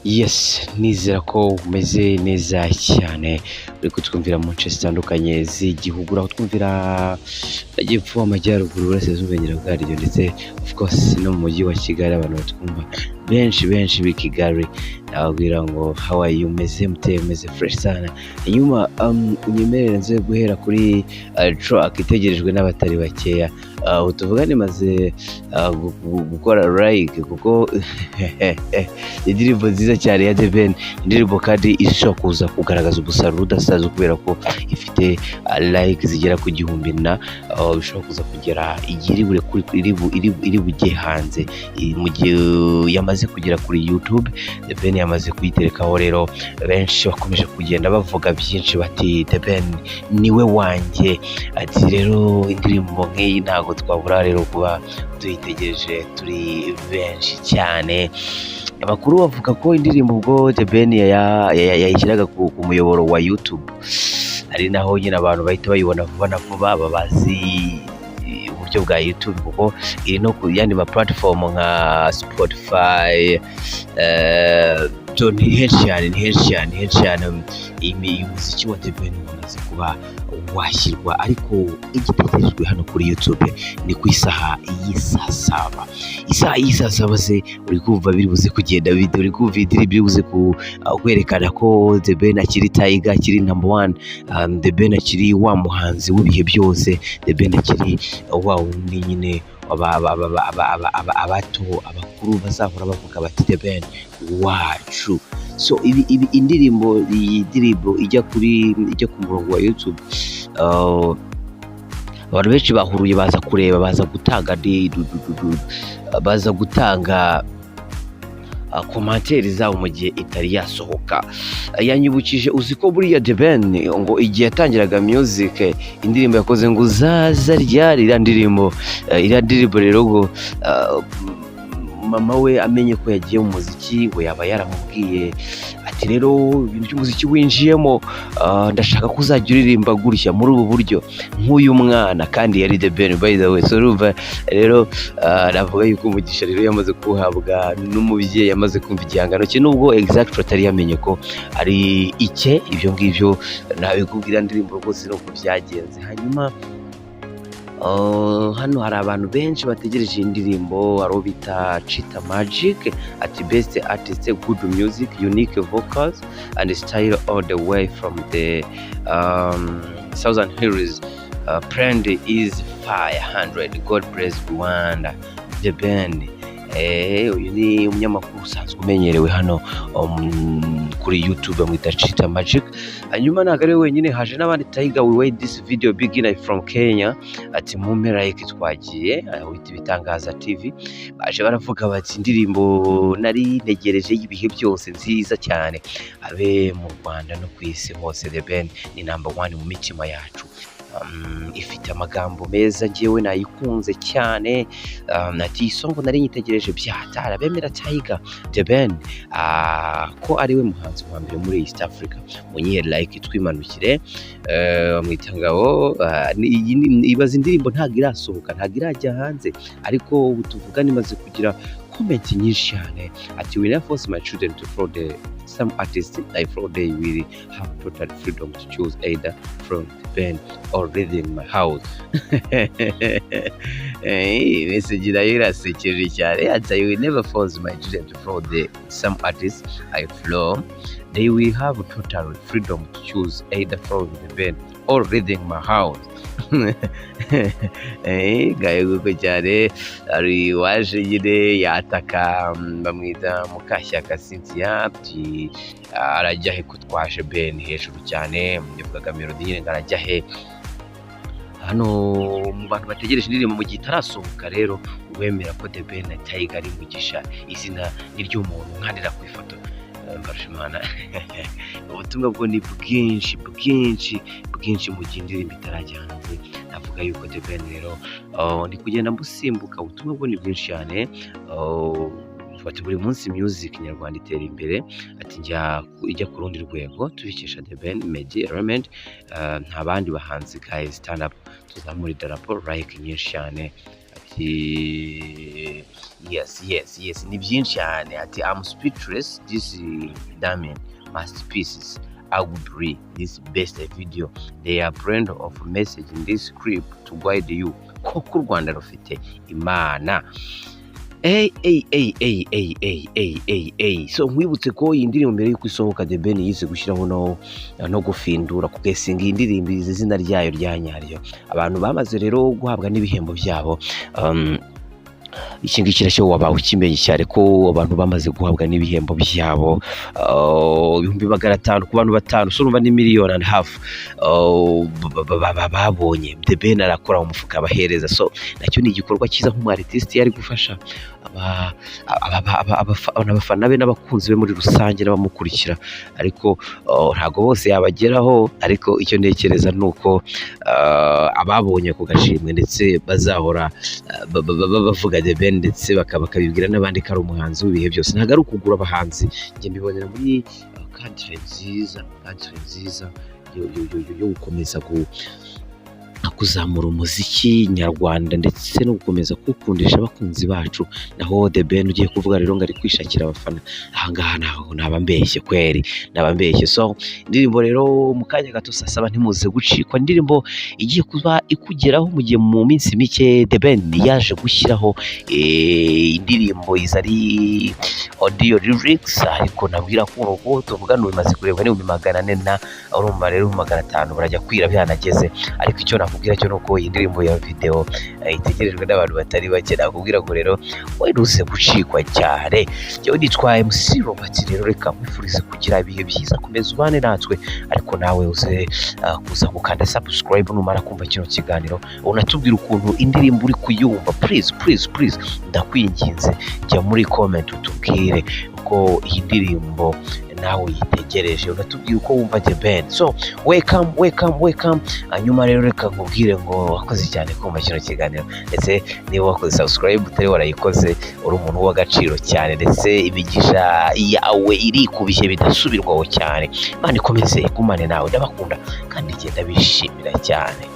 Yes, nizera ko umeze neza cyane uri kutwumvira mu nce zitandukanye z'igihugu, aho twumvira amajyepfo, amajyaruguru, uburasirazuba, uburengero bwaryo ndetse of course no mu mujyi wa Kigali abantu batwumva benshi b'i Kigali, nababwira ngo how are you, meze fresh sana. Inyuma unyemerere nze guhera kuri track itegerejwe n'abatari bakeya. Tuvugane maze gukora like kuko indirimbo nziza cyane ya The Ben, indirimbo kandi ishobora kuza kugaragaza umusaruro udasaza kubera ko ifite like zigera ku gihumbi na bishobora kuza kugera igihe iri bujye hanze mu gihe yamaze kugera kuri YouTube. The Ben yamaze kuyiterekaho, rero benshi bakomeje kugenda bavuga byinshi bati The Ben niwe wanjye. Ati rero indirimbo nk'iyi ntabwo twabura rero kuba tuyitegereje turi benshi cyane. Abakuru bavuga ko indirimbo ubwo The Ben yayishyiraga ku muyoboro wa YouTube ari naho nyine abantu bahita bayibona vuba na vuba, babazi uburyo bwa YouTube kuko iri no ku yandi ma platform nka Spotify. Ni henshi cyane umuziki wa The Ben umaze kuba washyirwa, ariko igitegerejwe hano kuri YouTube ni ku isaha y'isaa saba se uri kumva biri buze kugenda bite, uri kumva indirimbo biri buze kwerekana ko The Ben akiri Tiger, akiri number one, The Ben akiri wa muhanzi w'ibihe byose, The Ben akiri wa wundi nyine abato abakuru bazahora bavuga bati The Ben wacu. So ibi indirimbo ijya ku murongo wa YouTube, abantu benshi bahuruye baza kureba, baza gutanga komantere zabo mu gihe itari yasohoka. Yanyibukije, uzi ko buriya The Ben ngo igihe yatangiraga music, indirimbo yakoze ngo uzaza ryari, iriya ndirimbo rero ngo mama we amenye ko yagiye mu muziki ngo yaba yaramubwiye ati rero ibintu by'umuziki winjiyemo, ndashaka ko uzajya uririmba gutya muri ubu buryo nk'uyu mwana, kandi yari The Ben by the way. So urumva rero navuga yuko umugisha rero yamaze kuhabwa n'umubyeyi, yamaze kumva igihangano cye, nubwo exact atari yamenye ko ari icye. Ibyo ngibyo nabikubwira ndirimbo rwose nuko byagenze. Hanyuma hano hari abantu benshi bategereje indirimbo, hari bita Chita Magic ati best artist, good music, unique vocals and style all the way from the Southern Hills. Brand is 500. God bless Rwanda. The Ben uyu ni umunyamakuru usanzwe umenyerewe hano kuri YouTube, bamwita Chita Magic. Hanyuma ntabwo ari wenyine, haje n'abandi. Tiger we wait this video beginner from Kenya ati mumpe like twagiye, wita Ibitangaza TV baje baravuga bati indirimbo nari ntegereje y'ibihe byose nziza cyane, abe mu Rwanda no ku isi hose. The Ben ni number one mu mitima yacu. Ifite amagambo meza, ngewe nayikunze cyane. Ati isongo nari nyitegereje byatara bemera Tiger The Ben ko ari we muhanzi wa mbere muri East Africa. Munyihe like twimanukire. Mwitangabo ibaza indirimbo ntabwo irasohoka, ntabwo irajya hanze, ariko ubu tuvugana imaze kugira comment nyinshi cyane. Ati will I force my children to follow some artists I follow, they will have total freedom to choose either from The Ben or Rhythm My House. Message nayo irasekeje cyane. Ati I will never force my children to follow some artists I follow, they will have total freedom to choose either from The Ben or Rhythm My House. Gaye cyane. Ari waje nyine yataka, bamwita Mukashyaka Cynthia ati arajya he ko twaje Ben hejuru cyane, yavugaga melody nyine arajya he. Hano mu bantu bategereje indirimbo mu gihe itarasohoka, rero wemera ko The Ben na Tiger ari mugisha, izina ni ry'umuntu nkandira ku ifoto Mbarushimana. Ubutumwa bwo ni bwinshi mu gihe indirimbo itarajya hanze. Navuga yuko The Ben rero ndi kugenda mbusimbuka, ubutumwa bwo ni bwinshi cyane. Ati buri munsi music nyarwanda itera imbere, ati ijya ku rundi rwego tubikesha The Ben, Meddy, Element, nta bandi bahanzi guys stand up tuzamura idarapo, like nyinshi cyane. ati yes ni byinshi cyane ati I'm speechless, this Damien masterpieces. I would read this best video. They are brand of message in this script to guide you. Koko u Rwanda rufite imana. So nkwibutse ko iyi ndirimbo mbere y'uko isohoka The Ben yise gushyiraho no gufindura kugesinga iyi ndirimbo izina ryayo rya nyaryo. Abantu bamaze rero guhabwa n'ibihembo byabo. Iki ngiki cyo wabaho kimenye cyane ko abantu bamaze guhabwa n'ibihembo byabo 500,000 ku bantu batanu, so urumva ni miliyoni and half babonye The Ben arakora mu mufuka abahereza. So nacyo ni igikorwa cyiza nk'umu-artist yari gufasha abafana be n'abakunzi be muri rusange n'abamukurikira, ariko ntago bose yabageraho. Ariko icyo ntekereza nuko ababonye ku gashimwe ndetse bazahora bavuga The Ben ndetse bakabibwira n'abandi ko ari umuhanzi w'ibihe byose. Ntago ari ukugura abahanzi, njye mbibonera muri country nziza yo gukomeza kuzamura umuziki nyarwanda ndetse no gukomeza kuwukundisha abakunzi bacu. Naho The Ben ugiye kuvuga rero ngo ari kwishakira abafana, ahangaha naba mbeshye kweri, naba mbeshye. So indirimbo rero mu kanya gato saa 7 ntimuze gucikwa, indirimbo igiye kuba ikugeraho mu gihe mu minsi mike. The Ben yaje gushyiraho indirimbo izari audio lyrics, ariko nabwira ko urugo tuvugana bimaze kurebwa ni 400 na urumva rero 500 barajya kwira byanageze. Ariko icyo nakubwira cyo nuko iyi ndirimbo ya video itegerejwe n'abantu batari bake. Nakubwira ngo rero weruse gucikwa cyane. Cyo nitwaye MC Robert rero reka mwifurize kugira ibihe byiza, komeza ubane natwe, ariko nawe uze kuza gukanda subscribe numara kumva kino kiganiro unatubwira ukuntu indirimbo uri kuyumva. Please ndakwinginze jya muri comment utubwire uko iyi ndirimbo nawe yitegereje, unatubwira uko wumva The Ben. So welcome. Hanyuma rero reka nkubwire ngo wakoze cyane kumva kino kiganiro, ndetse niba wakoze subscribe utari warayikoze uri umuntu w'agaciro cyane, ndetse imigisha yawe iri ku bihe bidasubirwaho cyane. Imana ikomeze igumane nawe, ndabakunda kandi igenda bishimira cyane.